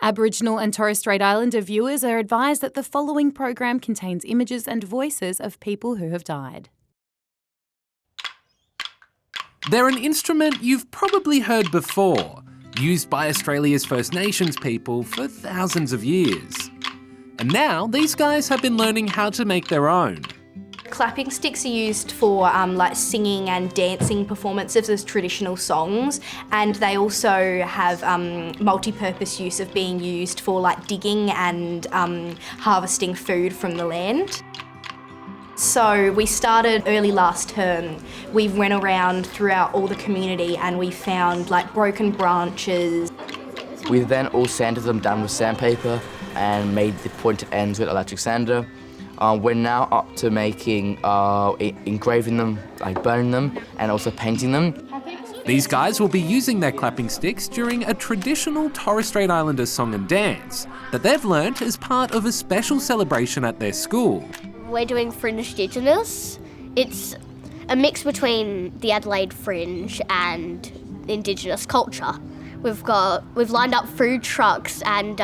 Aboriginal and Torres Strait Islander viewers are advised that the following program contains images and voices of people who have died. They're an instrument you've probably heard before, used by Australia's First Nations people for thousands of years. And now these guys have been learning how to make their own. Clapping sticks are used for like singing and dancing performances of traditional songs, and they also have multi-purpose use of being used for like digging and harvesting food from the land. So we started early last term. We went around throughout all the community and we found like broken branches. We then all sanded them down with sandpaper and made the pointed ends with electric sander. We're now up to making, engraving them, like burning them, and also painting them. These guys will be using their clapping sticks during a traditional Torres Strait Islander song and dance that they've learnt as part of a special celebration at their school. We're doing Fringe Indigenous. It's a mix between the Adelaide Fringe and Indigenous culture. We've lined up food trucks and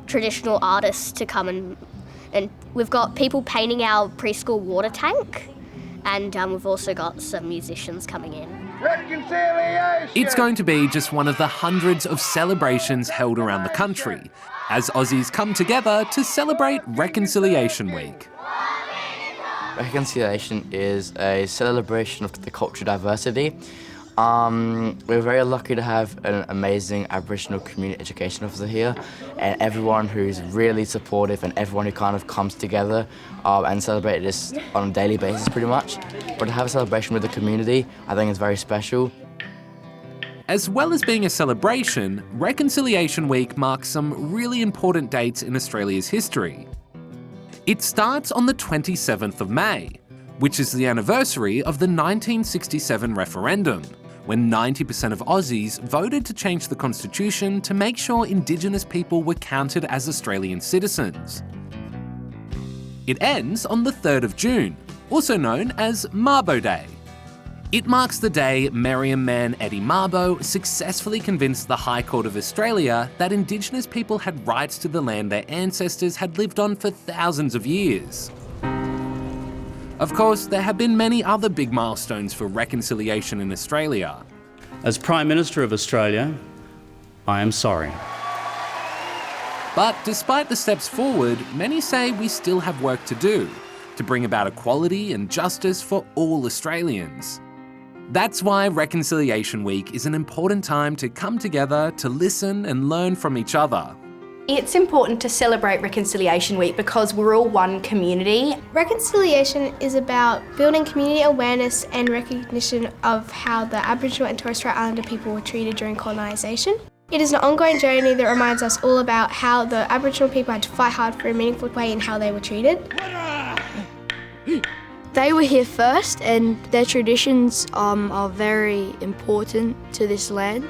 traditional artists to come and we've got people painting our preschool water tank, and we've also got some musicians coming in. It's going to be just one of the hundreds of celebrations held around the country as Aussies come together to celebrate Reconciliation Week. Reconciliation is a celebration of the cultural diversity. We're very lucky to have an amazing Aboriginal community education officer here, and everyone who's really supportive and everyone who kind of comes together and celebrate this on a daily basis pretty much. But to have a celebration with the community, I think is very special. As well as being a celebration, Reconciliation Week marks some really important dates in Australia's history. It starts on the 27th of May, which is the anniversary of the 1967 referendum, when 90% of Aussies voted to change the constitution to make sure Indigenous people were counted as Australian citizens. It ends on the 3rd of June, also known as Mabo Day. It marks the day Meriam man Eddie Mabo successfully convinced the High Court of Australia that Indigenous people had rights to the land their ancestors had lived on for thousands of years. Of course, there have been many other big milestones for reconciliation in Australia. As Prime Minister of Australia, I am sorry. But despite the steps forward, many say we still have work to do to bring about equality and justice for all Australians. That's why Reconciliation Week is an important time to come together to listen and learn from each other. It's important to celebrate Reconciliation Week because we're all one community. Reconciliation is about building community awareness and recognition of how the Aboriginal and Torres Strait Islander people were treated during colonisation. It is an ongoing journey that reminds us all about how the Aboriginal people had to fight hard for a meaningful way in how they were treated. They were here first and their traditions are very important to this land.